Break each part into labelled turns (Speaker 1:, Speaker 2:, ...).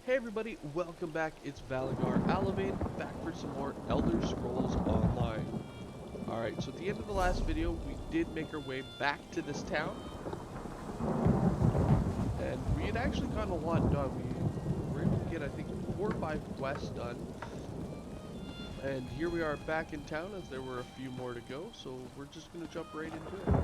Speaker 1: Hey everybody, welcome back. It's Valagar, Aloevain, back for some more Elder Scrolls Online. Alright, so at the end of the last video, we did make our way back to this town. And we had actually gotten a lot done. We were able to get, I think, 4 or 5 quests done. And here we are back in town as there were a few more to go, so we're just going to jump right into it.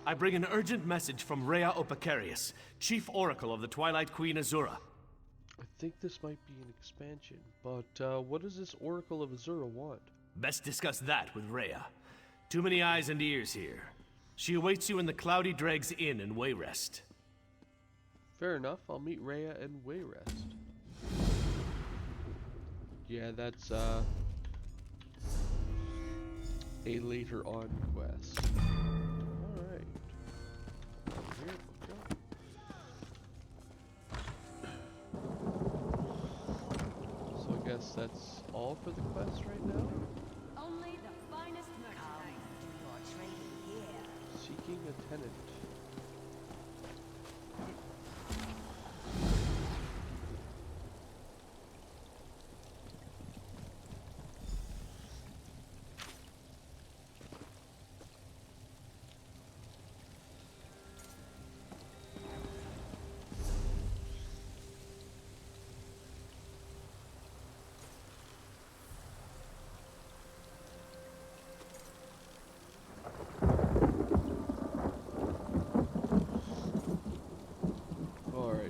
Speaker 2: I bring an urgent message from Rhea Opacarius, Chief Oracle of the Twilight Queen Azura.
Speaker 1: I think this might be an expansion, but what does this Oracle of Azura want?
Speaker 2: Best discuss that with Rhea. Too many eyes and ears here. She awaits you in the Cloudy Dregs Inn in Wayrest.
Speaker 1: Fair enough, I'll meet Rhea in Wayrest. Yeah, that's a later on quest. Alright. Here we go. So I guess that's all for the quest right now?
Speaker 3: Only the finest merchandise. Do your trading here.
Speaker 1: Seeking a tenant.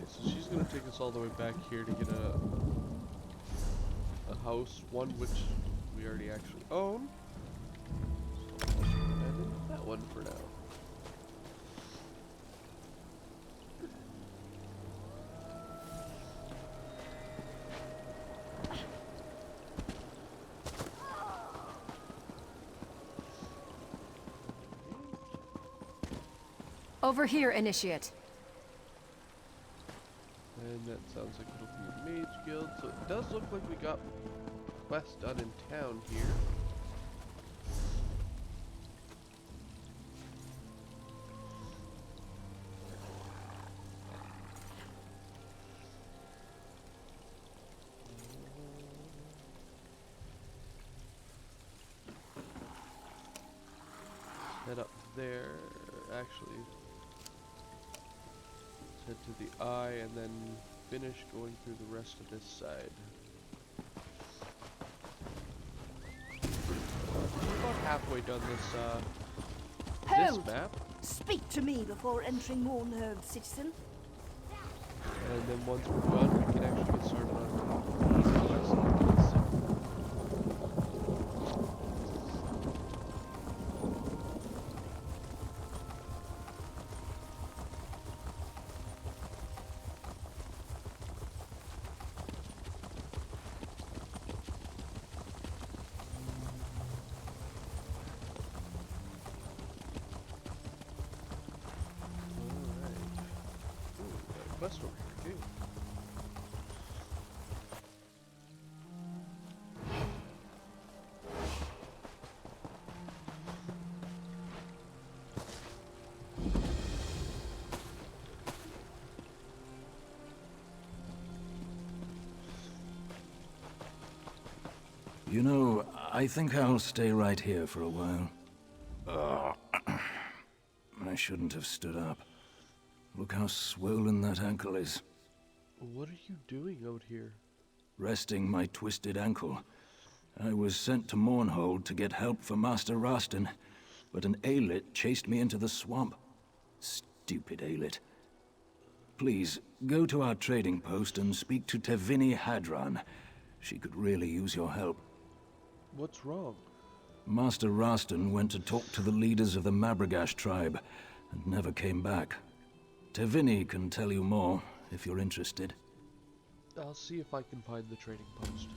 Speaker 1: So she's gonna take us all the way back here to get a house, one which we already actually own. So I'll abandon that one for now.
Speaker 3: Over here, Initiate.
Speaker 1: And that sounds like it'll be a mage guild. So it does look like we got quests done in town here. Head up there. Actually, head to the eye and then finish going through the rest of this side. We're about halfway done this map.
Speaker 4: Speak to me before entering Mournhold, citizen.
Speaker 1: And then once we're done, we can actually get started on these quests. Quest over here too.
Speaker 5: You know, I think I'll stay right here for a while. I shouldn't have stood up. Look how swollen that ankle is.
Speaker 1: What are you doing out here?
Speaker 5: Resting my twisted ankle. I was sent to Mournhold to get help for Master Rastan, but an Aelit chased me into the swamp. Stupid Aelit. Please, go to our trading post and speak to Tevini Hadran. She could really use your help.
Speaker 1: What's wrong?
Speaker 5: Master Rastan went to talk to the leaders of the Mabragash tribe, and never came back. Tevini can tell you more, if you're interested.
Speaker 1: I'll see if I can find the trading post.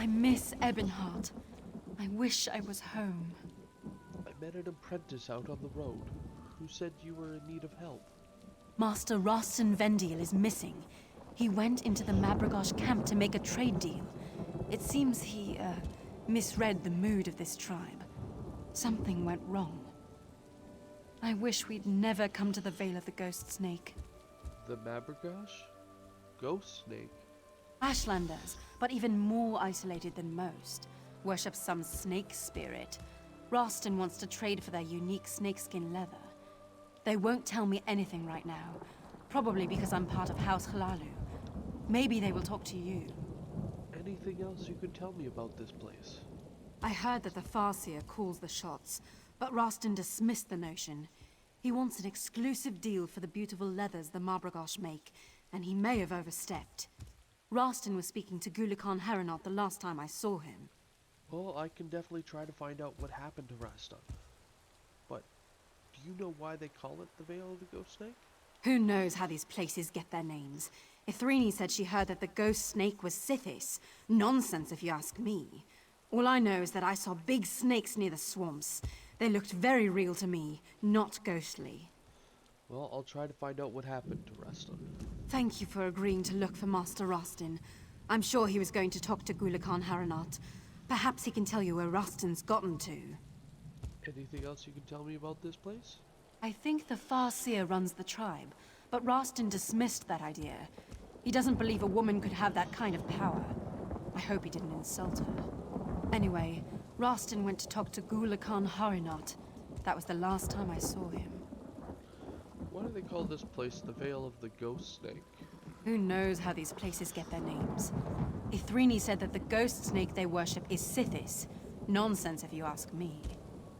Speaker 6: I miss Ebonheart. I wish I was home.
Speaker 1: I met an apprentice out on the road who said you were in need of help.
Speaker 6: Master Rostin Vendiel is missing. He went into the Mabragosh camp to make a trade deal. It seems he, misread the mood of this tribe. Something went wrong. I wish we'd never come to the Vale of the Ghost Snake.
Speaker 1: The Mabragosh? Ghost snake?
Speaker 6: Ashlanders, but even more isolated than most, worship some snake spirit. Rostin wants to trade for their unique snakeskin leather. They won't tell me anything right now, probably because I'm part of House Hlaalu. Maybe they will talk to you.
Speaker 1: Anything else you can tell me about this place?
Speaker 6: I heard that the Farseer calls the shots, but Rostin dismissed the notion. He wants an exclusive deal for the beautiful leathers the Mabragosh make, and he may have overstepped. Rostin was speaking to Gulakan Haranot the last time I saw him.
Speaker 1: Well, I can definitely try to find out what happened to Rastan. But, do you know why they call it the Vale of the Ghost Snake?
Speaker 6: Who knows how these places get their names? Ithrini said she heard that the ghost snake was Sithis. Nonsense if you ask me. All I know is that I saw big snakes near the swamps. They looked very real to me, not ghostly.
Speaker 1: Well, I'll try to find out what happened to Rastan.
Speaker 6: Thank you for agreeing to look for Master Rostin. I'm sure he was going to talk to Gulakan Haranot. Perhaps he can tell you where Rostin's gotten to.
Speaker 1: Anything else you can tell me about this place?
Speaker 6: I think the Farseer runs the tribe, but Rostin dismissed that idea. He doesn't believe a woman could have that kind of power. I hope he didn't insult her. Anyway, Rostin went to talk to Gulakan Haranot. That was the last time I saw him.
Speaker 1: Why do they call this place the Vale of the Ghost Snake?
Speaker 6: Who knows how these places get their names? Ithrini said that the ghost snake they worship is Sithis. Nonsense if you ask me.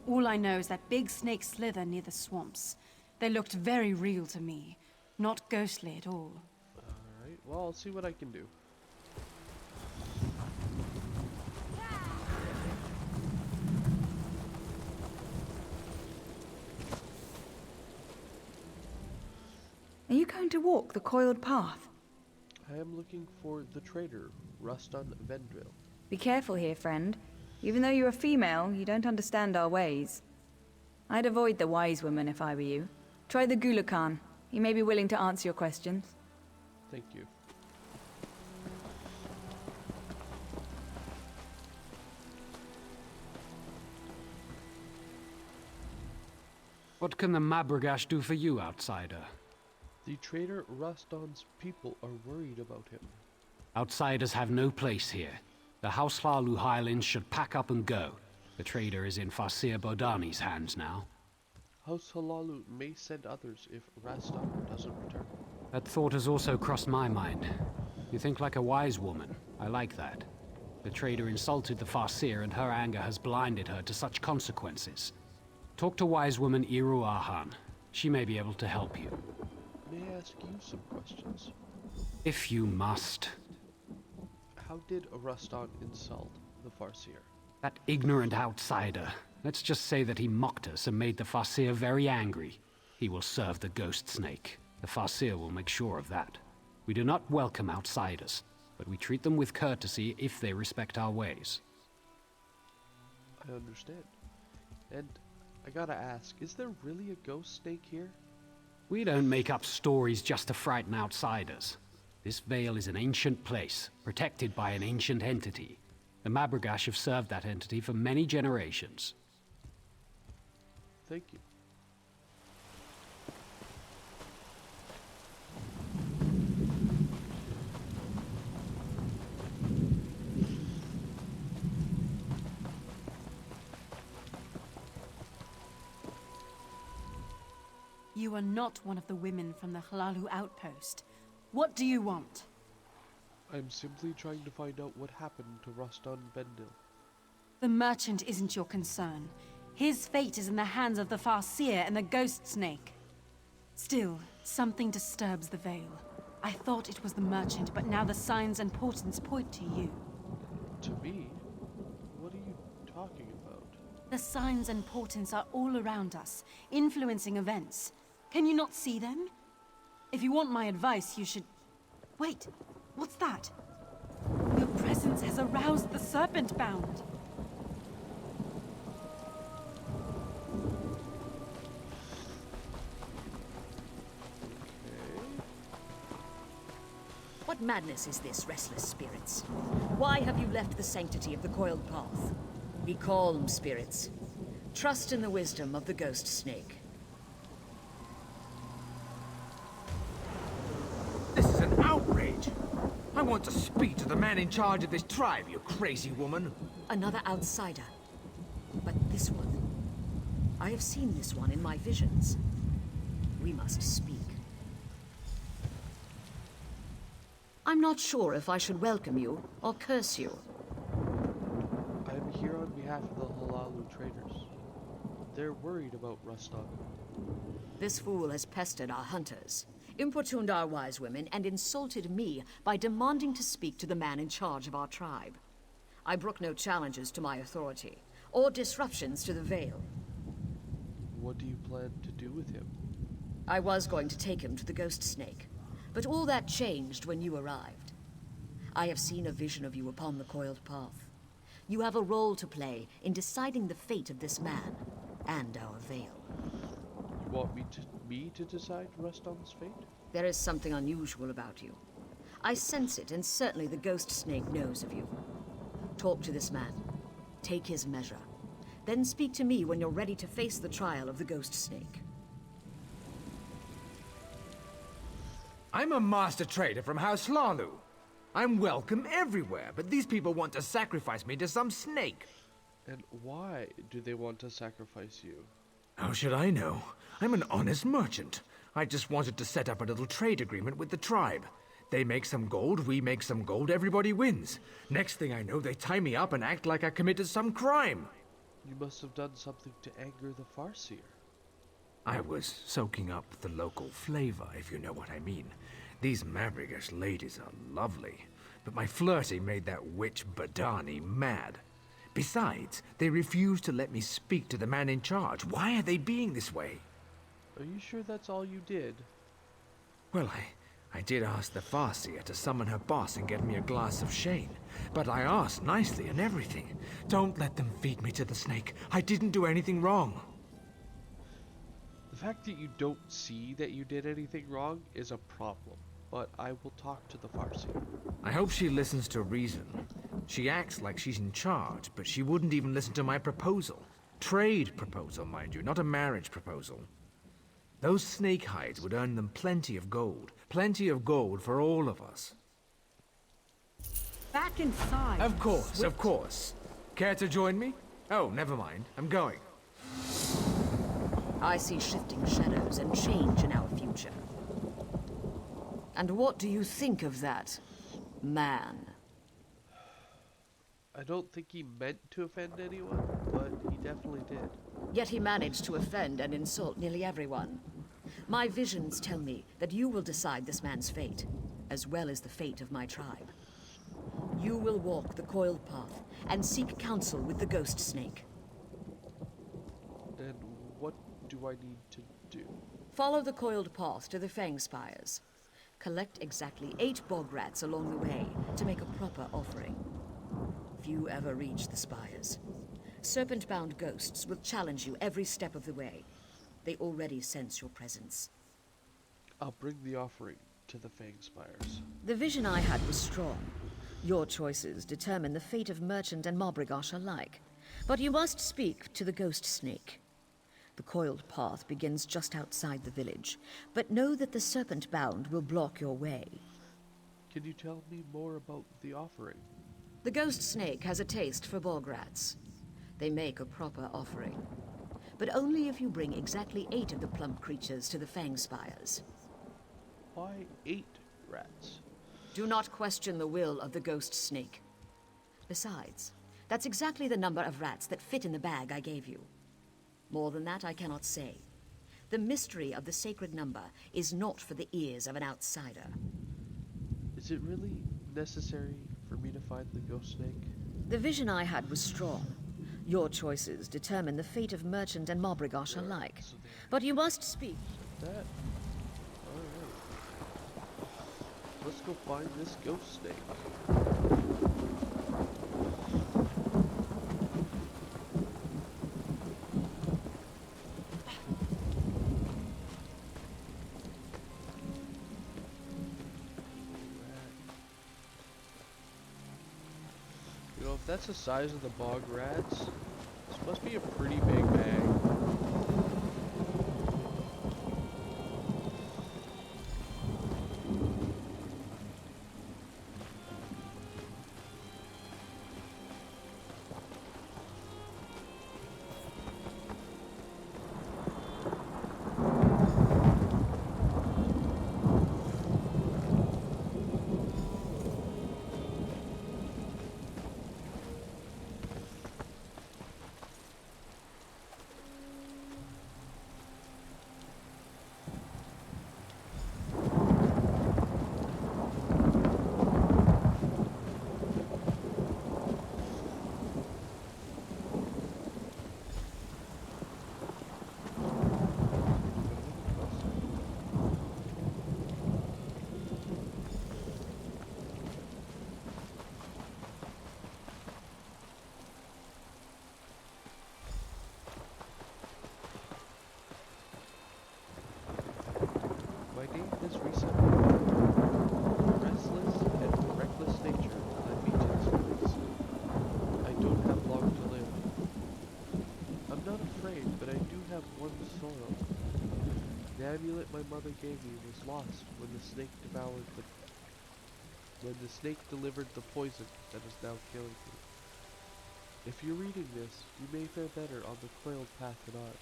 Speaker 6: All I know is that big snakes slither near the swamps. They looked very real to me, not ghostly at all.
Speaker 1: Alright, well, I'll see what I can do.
Speaker 7: Are you going to walk the coiled path?
Speaker 1: I am looking for the trader, Rastan Vendril.
Speaker 7: Be careful here, friend. Even though you're a female, you don't understand our ways. I'd avoid the wise woman if I were you. Try the Gulakan. He may be willing to answer your questions.
Speaker 1: Thank you.
Speaker 8: What can the Mabragash do for you, outsider?
Speaker 1: The trader Rastan's people are worried about him.
Speaker 8: Outsiders have no place here. The House Hlaalu Highlands should pack up and go. The trader is in Farseer Bodani's hands now.
Speaker 1: House Hlaalu may send others if Rastan doesn't return.
Speaker 8: That thought has also crossed my mind. You think like a wise woman. I like that. The trader insulted the Farseer and her anger has blinded her to such consequences. Talk to wise woman Iru Ahan. She may be able to help you.
Speaker 1: May I ask you some questions?
Speaker 8: If you must.
Speaker 1: How did Rastan insult the Farseer?
Speaker 8: That ignorant outsider. Let's just say that he mocked us and made the Farseer very angry. He will serve the ghost snake. The Farseer will make sure of that. We do not welcome outsiders, but we treat them with courtesy if they respect our ways.
Speaker 1: I understand. And I gotta ask, is there really a ghost snake here?
Speaker 8: We don't make up stories just to frighten outsiders. This vale is an ancient place, protected by an ancient entity. The Mabragash have served that entity for many generations.
Speaker 1: Thank you.
Speaker 6: You are not one of the women from the Hlaalu outpost. What do you want?
Speaker 1: I'm simply trying to find out what happened to Rastan Vendil.
Speaker 6: The merchant isn't your concern. His fate is in the hands of the Farseer and the Ghost Snake. Still, something disturbs the Vale. I thought it was the merchant, but now the signs and portents point to you.
Speaker 1: To me? What are you talking about?
Speaker 6: The signs and portents are all around us, influencing events. Can you not see them? If you want my advice, you should... Wait, what's that? Your presence has aroused the serpent bound.
Speaker 3: What madness is this, restless spirits? Why have you left the sanctity of the coiled path? Be calm, spirits. Trust in the wisdom of the ghost snake.
Speaker 9: This is an outrage! I want to speak to the man in charge of this tribe, you crazy woman!
Speaker 3: Another outsider. But this one... I have seen this one in my visions. We must speak. I'm not sure if I should welcome you or curse you.
Speaker 1: I'm here on behalf of the Halalu traders. They're worried about Rustam.
Speaker 3: This fool has pestered our hunters, importuned our wise women, and insulted me by demanding to speak to the man in charge of our tribe. I brook no challenges to my authority, or disruptions to the Veil.
Speaker 1: What do you plan to do with him?
Speaker 3: I was going to take him to the Ghost Snake, but all that changed when you arrived. I have seen a vision of you upon the coiled path. You have a role to play in deciding the fate of this man and our Veil.
Speaker 1: You want me to decide Rustam's fate?
Speaker 3: There is something unusual about you. I sense it, and certainly the Ghost Snake knows of you. Talk to this man. Take his measure. Then speak to me when you're ready to face the trial of the Ghost Snake.
Speaker 9: I'm a master trader from House Lalu. I'm welcome everywhere, but these people want to sacrifice me to some snake.
Speaker 1: And why do they want to sacrifice you?
Speaker 9: How should I know? I'm an honest merchant. I just wanted to set up a little trade agreement with the tribe. They make some gold, we make some gold, everybody wins. Next thing I know, they tie me up and act like I committed some crime.
Speaker 1: You must have done something to anger the Farseer.
Speaker 9: I was soaking up the local flavor, if you know what I mean. These Mabrigash ladies are lovely, but my flirting made that witch Badani mad. Besides, they refused to let me speak to the man in charge. Why are they being this way?
Speaker 1: Are you sure that's all you did?
Speaker 9: Well, I did ask the Farseer to summon her boss and get me a glass of Shane. But I asked nicely and everything. Don't let them feed me to the snake. I didn't do anything wrong.
Speaker 1: The fact that you don't see that you did anything wrong is a problem, but I will talk to the Farseer.
Speaker 9: I hope she listens to reason. She acts like she's in charge, but she wouldn't even listen to my proposal. Trade proposal, mind you, not a marriage proposal. Those snake hides would earn them plenty of gold. Plenty of gold for all of us.
Speaker 4: Back inside.
Speaker 9: Of course, of course. Care to join me? Oh, never mind. I'm going.
Speaker 3: I see shifting shadows and change in our future. And what do you think of that, man?
Speaker 1: I don't think he meant to offend anyone, but he definitely did.
Speaker 3: Yet he managed to offend and insult nearly everyone. My visions tell me that you will decide this man's fate, as well as the fate of my tribe. You will walk the coiled path and seek counsel with the Ghost Snake.
Speaker 1: And what do I need to do?
Speaker 3: Follow the coiled path to the Fang Spires. Collect exactly 8 bog rats along the way to make a proper offering. Few ever reach the spires. Serpent-bound ghosts will challenge you every step of the way. They already sense your presence.
Speaker 1: I'll bring the offering to the Fang Spires.
Speaker 3: The vision I had was strong. Your choices determine the fate of merchant and Mabrigash alike. But you must speak to the Ghost Snake. The coiled path begins just outside the village, but know that the serpent-bound will block your way.
Speaker 1: Can you tell me more about the offering?
Speaker 3: The Ghost Snake has a taste for bog rats. They make a proper offering. But only if you bring exactly 8 of the plump creatures to the Fang Spires.
Speaker 1: Why 8 rats?
Speaker 3: Do not question the will of the Ghost Snake. Besides, that's exactly the number of rats that fit in the bag I gave you. More than that I cannot say. The mystery of the sacred number is not for the ears of an outsider.
Speaker 1: Is it really necessary for me to find the Ghost Snake?
Speaker 3: The vision I had was strong. Your choices determine the fate of merchant and Mabrigash alike.
Speaker 1: So
Speaker 3: But you must speak.
Speaker 1: that. Alright. Let's go find this Ghost Snake. You know, if that's the size of the bog rats, this must be a pretty big bag. My name is Risa. Restless and reckless nature led me to this place. I don't have long to live. I'm not afraid, but I do have one sorrow. The amulet my mother gave me was lost when the snake delivered the poison that is now killing me. If you're reading this, you may fare better on the coiled path than I.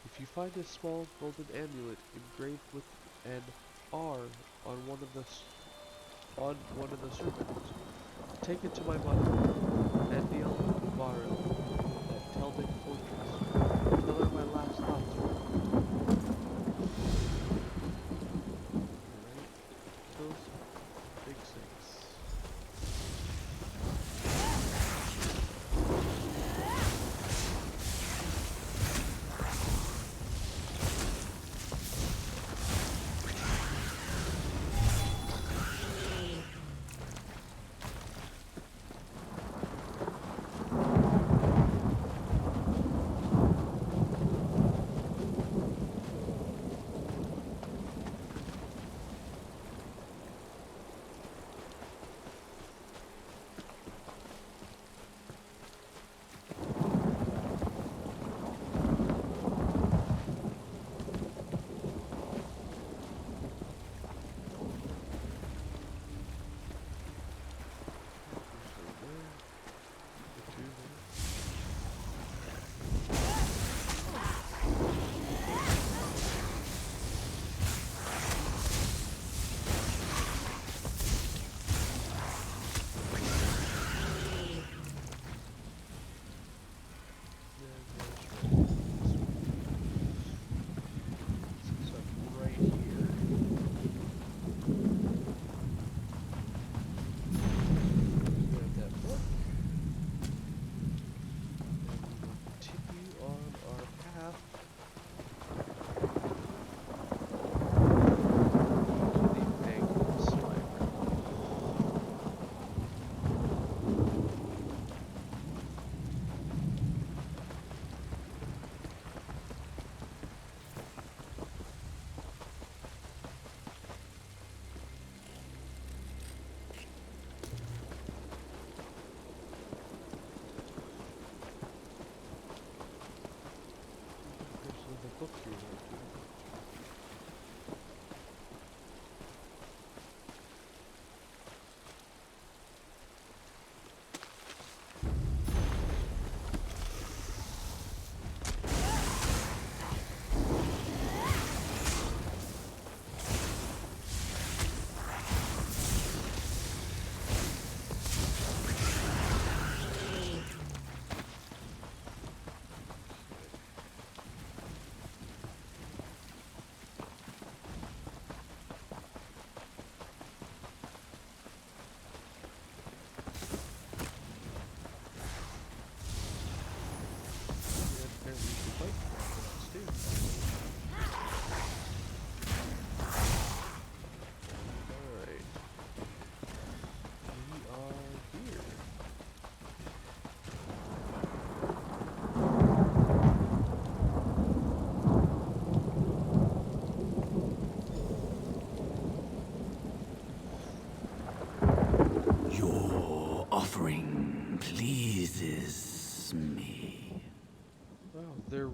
Speaker 1: If you find a small golden amulet engraved with an R on one of the serpents, take it to my mother, Andiel Gubaril, at Teldic Fortress. Tell her my last thoughts are Alright, those big snakes.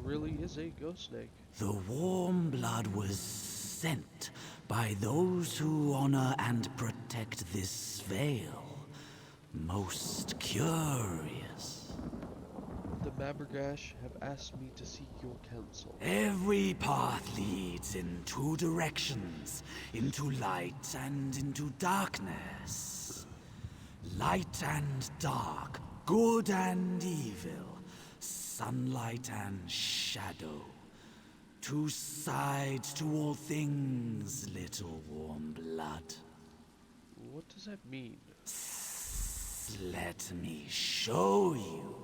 Speaker 1: really is a ghost snake.
Speaker 10: The warm blood was sent by those who honor and protect this veil. Most curious.
Speaker 1: The Mabragash have asked me to seek your counsel.
Speaker 10: Every path leads in two directions, into light and into darkness. Light and dark, good and evil, sunlight and shadow. Two sides to all things, little warm blood.
Speaker 1: What does that mean?
Speaker 10: Let me show you.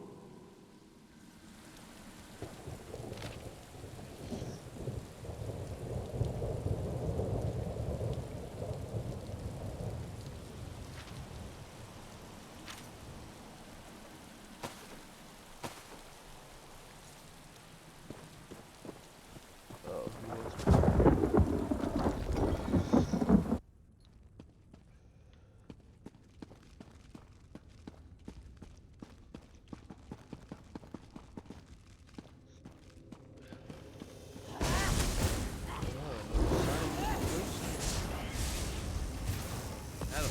Speaker 1: Oh, he wants Adam.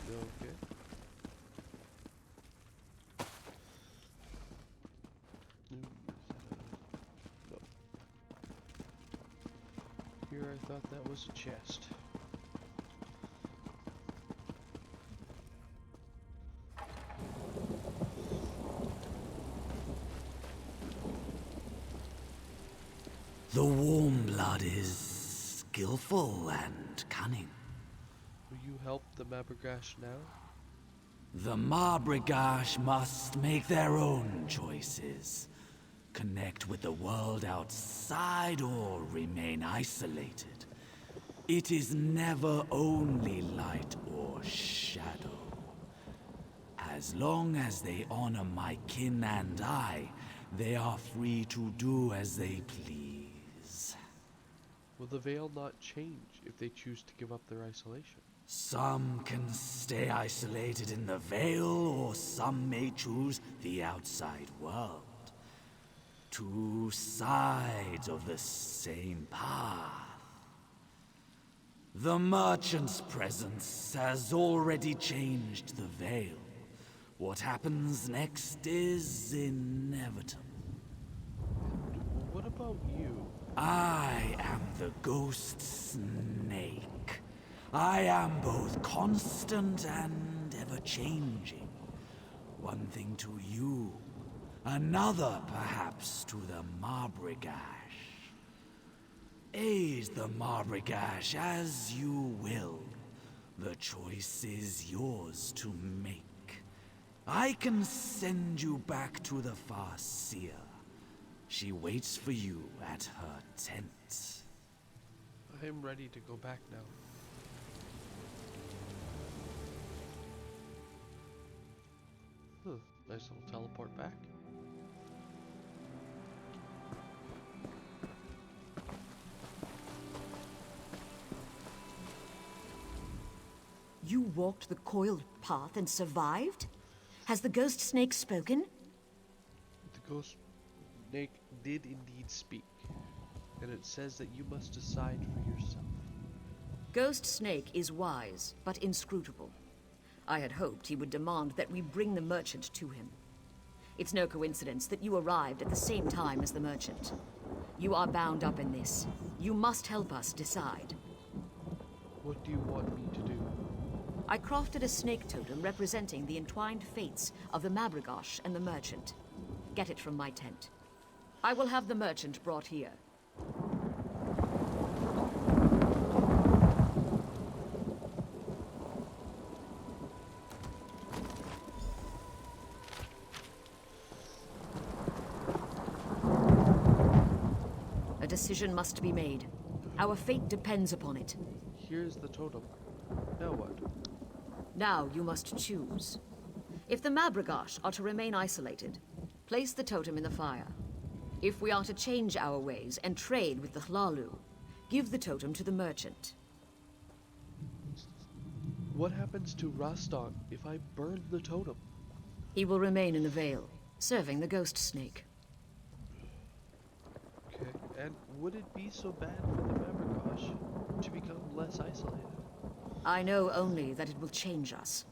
Speaker 1: You okay? No. Here I thought that was a chest.
Speaker 10: The warm blood is skillful and cunning.
Speaker 1: Will you help the Mabragash now?
Speaker 10: The Mabragash must make their own choices. Connect with the world outside or remain isolated. It is never only light or shadow. As long as they honor my kin and I, they are free to do as they please.
Speaker 1: Will the veil not change if they choose to give up their isolation?
Speaker 10: Some can stay isolated in the veil, or some may choose the outside world. Two sides of the same path. The merchant's presence has already changed the veil. What happens next is inevitable.
Speaker 1: What about you?
Speaker 10: I am the ghost snake. I am both constant and ever-changing. One thing to you, another perhaps to the Mabragash. Aid the Mabragash as you will. The choice is yours to make. I can send you back to the Farseer. She waits for you at her tent.
Speaker 1: I am ready to go back now. Nice little teleport back.
Speaker 3: You walked the coiled path and survived? Has the ghost snake spoken?
Speaker 1: The ghost snake did indeed speak, and it says that you must decide for yourself.
Speaker 3: Ghost Snake is wise, but inscrutable. I had hoped he would demand that we bring the merchant to him. It's no coincidence that you arrived at the same time as the merchant. You are bound up in this. You must help us decide.
Speaker 1: What do you want me to do?
Speaker 3: I crafted a snake totem representing the entwined fates of the Mabragash and the merchant. Get it from my tent. I will have the merchant brought here. A decision must be made. Our fate depends upon it.
Speaker 1: here's the totem. Now what?
Speaker 3: Now you must choose. If the Mabragash are to remain isolated, place the totem in the fire. If we are to change our ways and trade with the Hlalu, give the totem to the merchant.
Speaker 1: What happens to Rastan if I burn the totem?
Speaker 3: He will remain in the Vale, serving the ghost snake.
Speaker 1: Okay, and would it be so bad for the Mabragash to become less isolated?
Speaker 3: I know only that it will change us.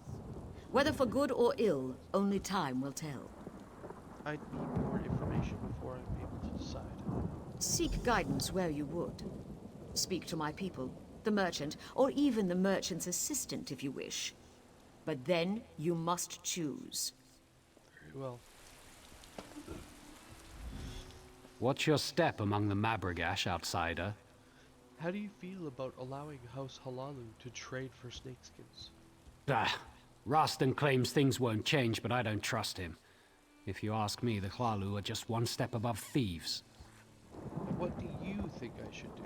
Speaker 3: Whether for good or ill, only time will tell.
Speaker 1: I'd need more information before I'm able to decide.
Speaker 3: Seek guidance where you would. Speak to my people, the merchant, or even the merchant's assistant if you wish. But then you must choose.
Speaker 1: Very well.
Speaker 8: What's your step among the Mabragash, outsider?
Speaker 1: How do you feel about allowing House Halalu to trade for snakeskins?
Speaker 8: Ah, Rostan claims things won't change, but I don't trust him. If you ask me, the Hlalu are just one step above thieves.
Speaker 1: What do you think I should do?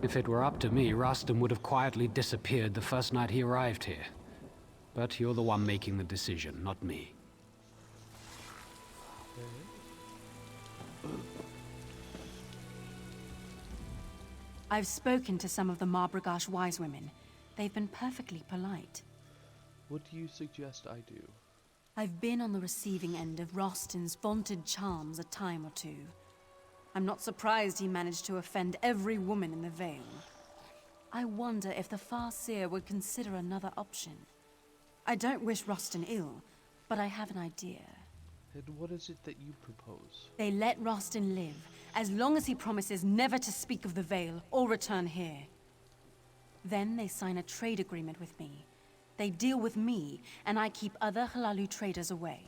Speaker 8: If it were up to me, Rostam would have quietly disappeared the first night he arrived here. But you're the one making the decision, not me.
Speaker 6: I've spoken to some of the Mabragash wise women. They've been perfectly polite.
Speaker 1: What do you suggest I do?
Speaker 6: I've been on the receiving end of Rostan's vaunted charms a time or two. I'm not surprised he managed to offend every woman in the Vale. I wonder if the Farseer would consider another option. I don't wish Rostan ill, but I have an idea.
Speaker 1: And what is it that you propose?
Speaker 6: They let Rostan live, as long as he promises never to speak of the Vale or return here. Then they sign a trade agreement with me. They deal with me, and I keep other Hlalu traders away.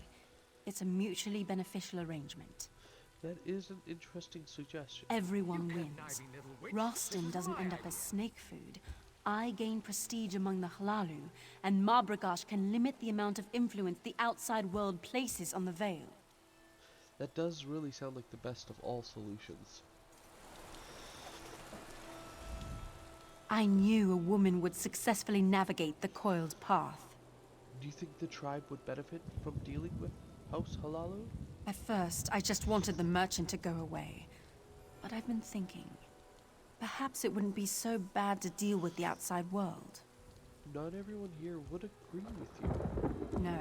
Speaker 6: It's a mutually beneficial arrangement.
Speaker 1: That is an interesting suggestion.
Speaker 6: Everyone wins. Rostan doesn't end up as snake food. I gain prestige among the Hlalu, and Mabragash can limit the amount of influence the outside world places on the Vale.
Speaker 1: That does really sound like the best of all solutions.
Speaker 6: I knew a woman would successfully navigate the coiled path.
Speaker 1: Do you think the tribe would benefit from dealing with House Halalu?
Speaker 6: At first, I just wanted the merchant to go away. But I've been thinking, perhaps it wouldn't be so bad to deal with the outside world.
Speaker 1: Not everyone here would agree with you.
Speaker 6: No.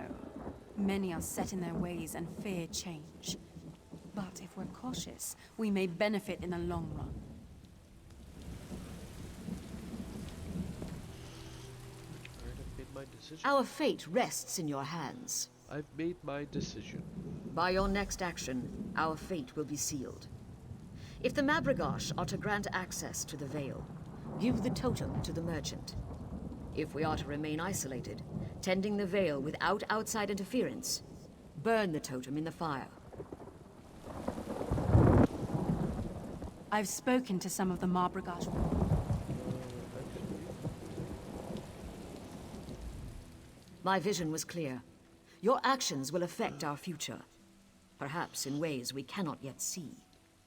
Speaker 6: Many are set in their ways and fear change. But if we're cautious, we may benefit in the long run.
Speaker 1: Alright, I've made my decision.
Speaker 3: Our fate rests in your hands.
Speaker 1: I've made my decision.
Speaker 3: By your next action, our fate will be sealed. If the Mabragash are to grant access to the Vale, give the totem to the merchant. If we are to remain isolated, tending the Vale without outside interference, burn the totem in the fire.
Speaker 6: I've spoken to some of the Mabragash.
Speaker 3: My vision was clear. Your actions will affect our future, perhaps in ways we cannot yet see.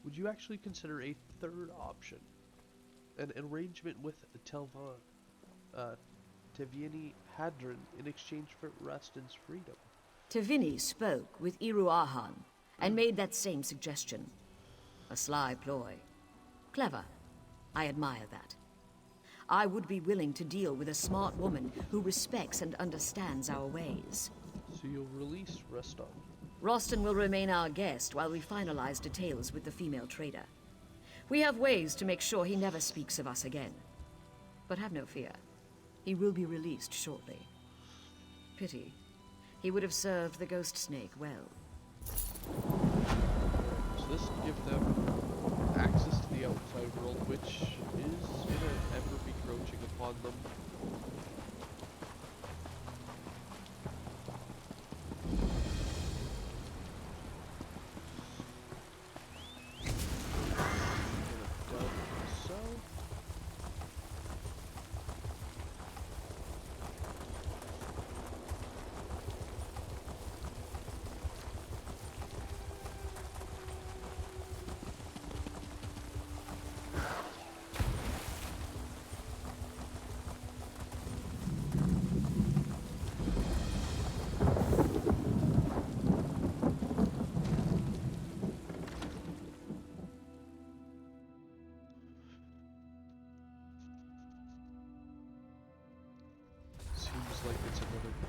Speaker 1: Would you actually consider a third option? An arrangement with Telvan, Tevini Hadron in exchange for Rastan's freedom?
Speaker 3: Tevini spoke with Iruahan and made that same suggestion. A sly ploy. Clever. I admire that. I would be willing to deal with a smart woman who respects and understands our ways.
Speaker 1: So you'll release Rastan?
Speaker 3: Rostan will remain our guest while we finalize details with the female trader. We have ways to make sure he never speaks of us again. But have no fear. He will be released shortly. Pity. He would have served the ghost snake well.
Speaker 1: So this will give them access to the outside world, which is ever encroaching upon them.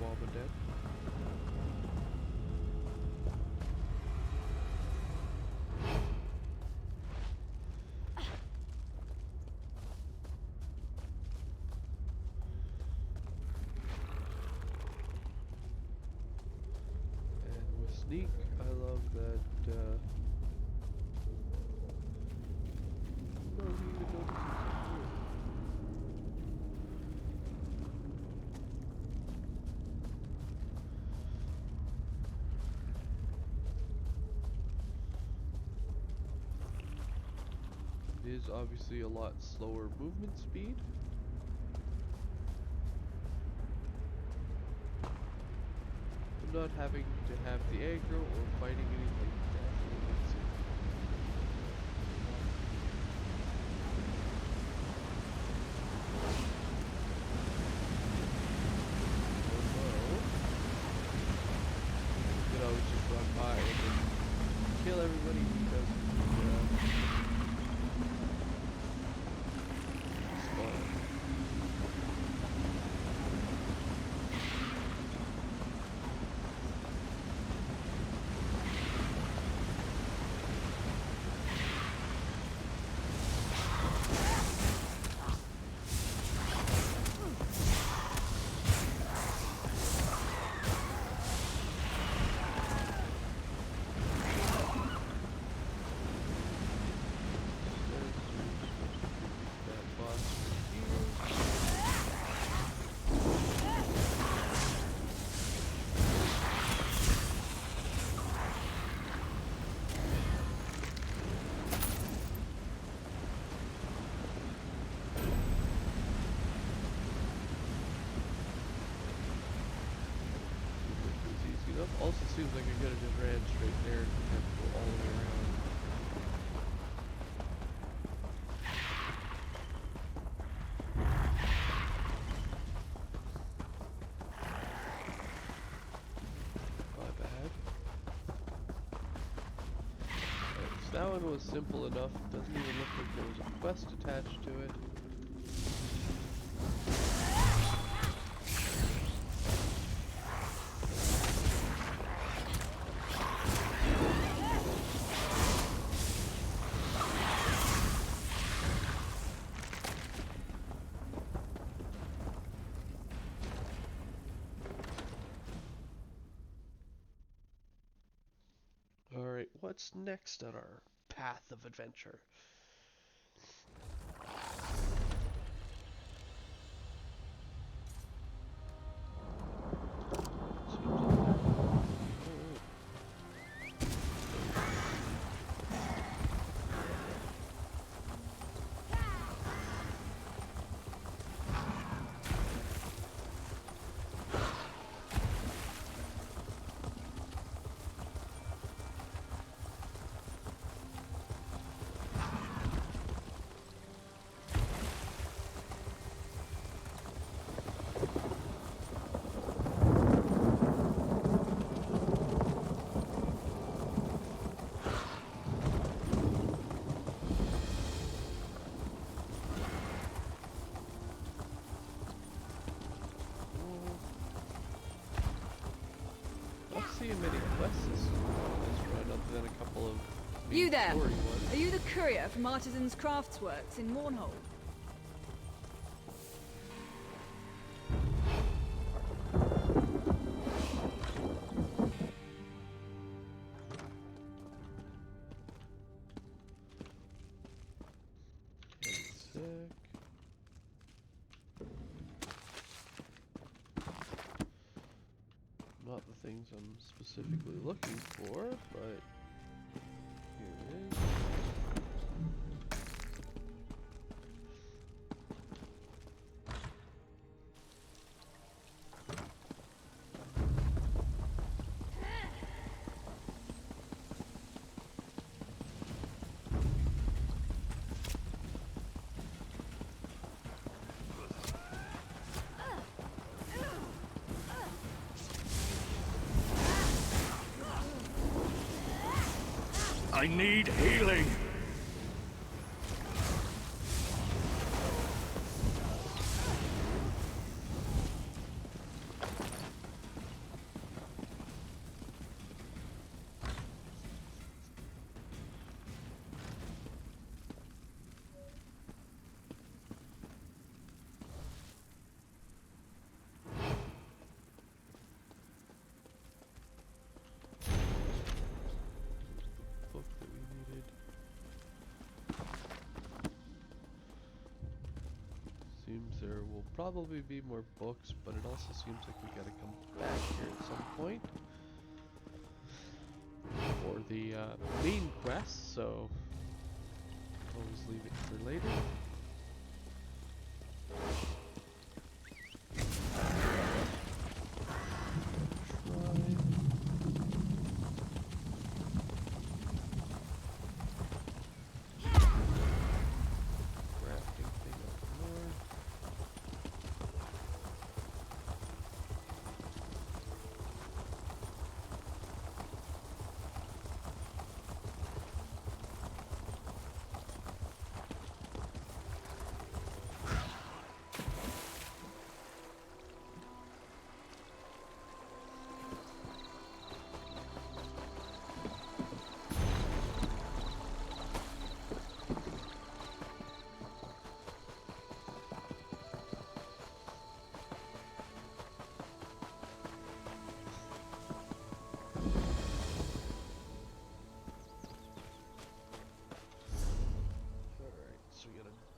Speaker 1: mom and dad. And with sneak, I love that no need to go to see something new. It is obviously a lot slower movement speed. But not having to have the aggro or fighting anything definitely makes it. Although, you could always just run by and then kill everybody because also seems like I could have just ran straight there and have to go all the way around. My bad. Right, so that one was simple enough. It doesn't even look like there was a quest attached to it. Alright, what's next on our path of adventure? Seeing many quests this run other than a couple of
Speaker 7: You there!
Speaker 1: story ones.
Speaker 7: Are you the courier from Artisan's Craftsworks in Mournhold?
Speaker 1: Not the things I'm specifically looking for, but here it is.
Speaker 5: I need healing!
Speaker 1: will probably be more books, but it also seems like we gotta come back here at some point for the main quest, so always leave it for later.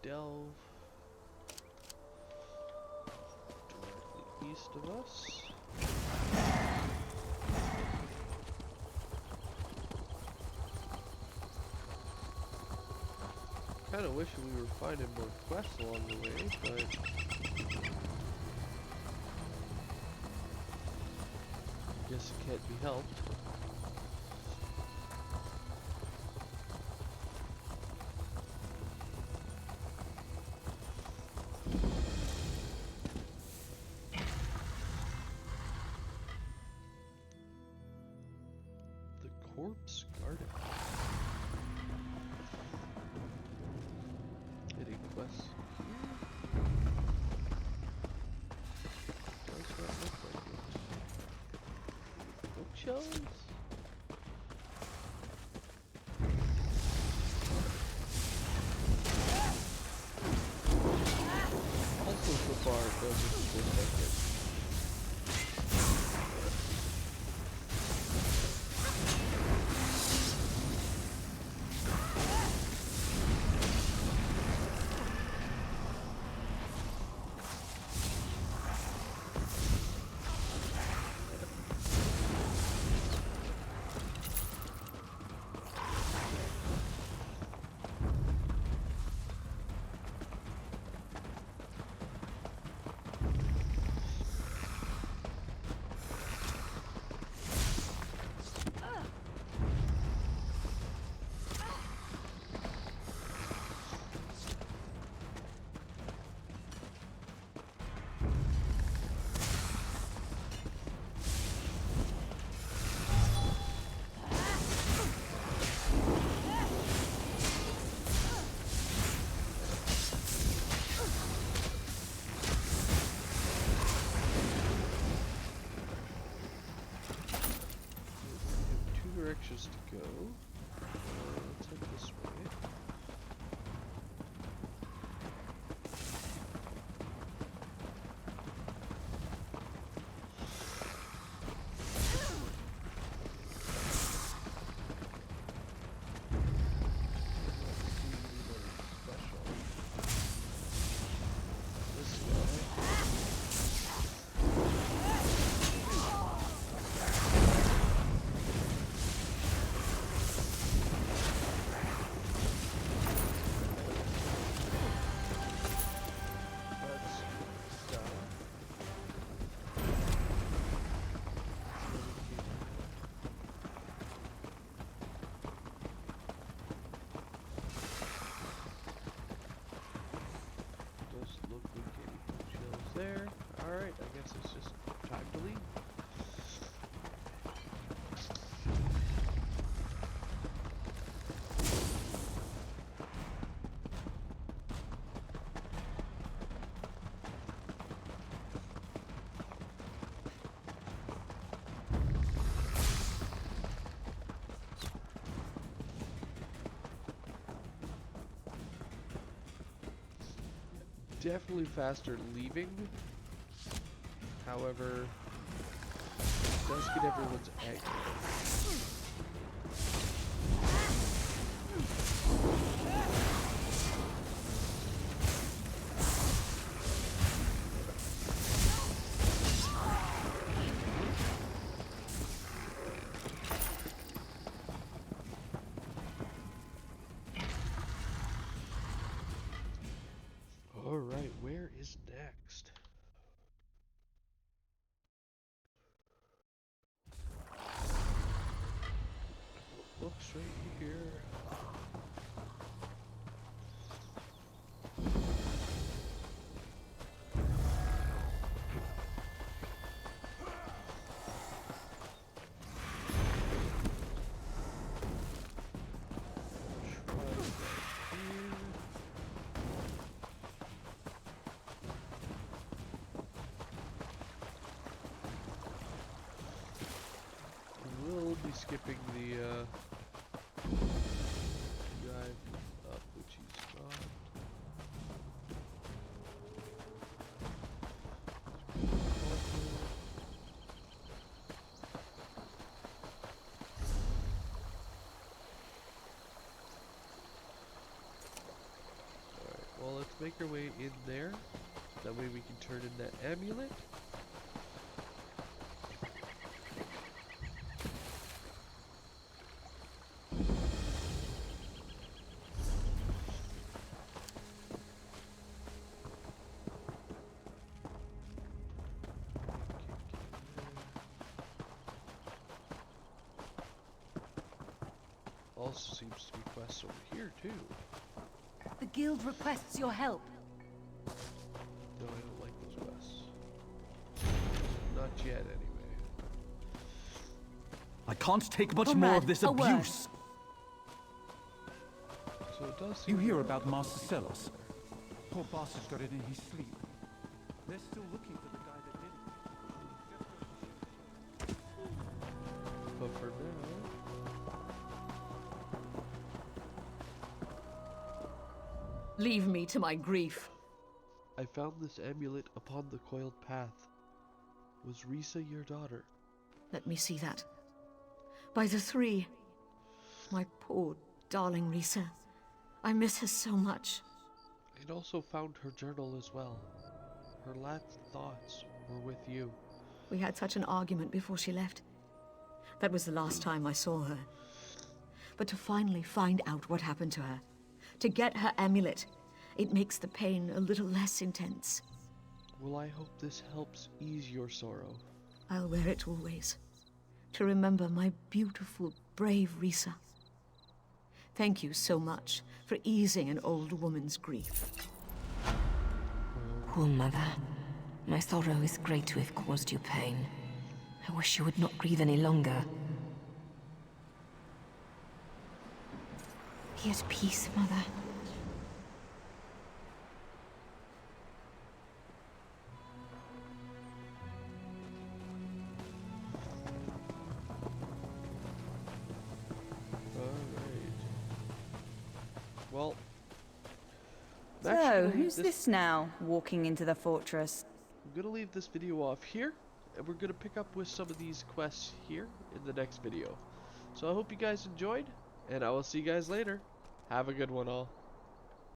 Speaker 1: Delve directly east of us. Kinda wish we were finding more quests along the way, but I guess it can't be helped. Corpse Garden. Any quests here? Does not look like it. Bookshelves? Also, so far, it doesn't look like it. Directions to go. Let's head this way. There. Alright, I guess it's just time to leave. Definitely faster leaving. However, it does get everyone's egg. skipping the guy up, which he's not. Alright, well, let's make our way in there. That way we can turn in that amulet. Also seems to be quests over here too.
Speaker 6: The guild requests your help.
Speaker 1: No, I don't like those quests. Not yet, anyway.
Speaker 10: I can't take much
Speaker 6: Comrade,
Speaker 10: more of this
Speaker 6: a word.
Speaker 1: So
Speaker 10: abuse.
Speaker 1: it does
Speaker 11: You
Speaker 1: seem
Speaker 11: hear
Speaker 1: to-
Speaker 11: about Master Celos? Poor bastard got it in his sleep. They're still looking for the guy that did it.
Speaker 1: But for now,
Speaker 3: Leave me to my grief.
Speaker 1: I found this amulet upon the coiled path. Was Risa your daughter?
Speaker 3: Let me see that. By the three. My poor, darling Risa. I miss her so much.
Speaker 1: I'd also found her journal as well. Her last thoughts were with you.
Speaker 3: We had such an argument before she left. That was the last time I saw her. But to finally find out what happened to her, to get her amulet, it makes the pain a little less intense.
Speaker 1: Well, I hope this helps ease your sorrow.
Speaker 3: I'll wear it always, to remember my beautiful, brave Risa. Thank you so much for easing an old woman's grief.
Speaker 12: Poor mother. My sorrow is great to have caused you pain. I wish you would not grieve any longer. Be at peace, mother.
Speaker 1: Well,
Speaker 7: So, who's this now, walking into the fortress?
Speaker 1: I'm gonna leave this video off here, and we're gonna pick up with some of these quests here in the next video. So I hope you guys enjoyed, and I will see you guys later. Have a good one all.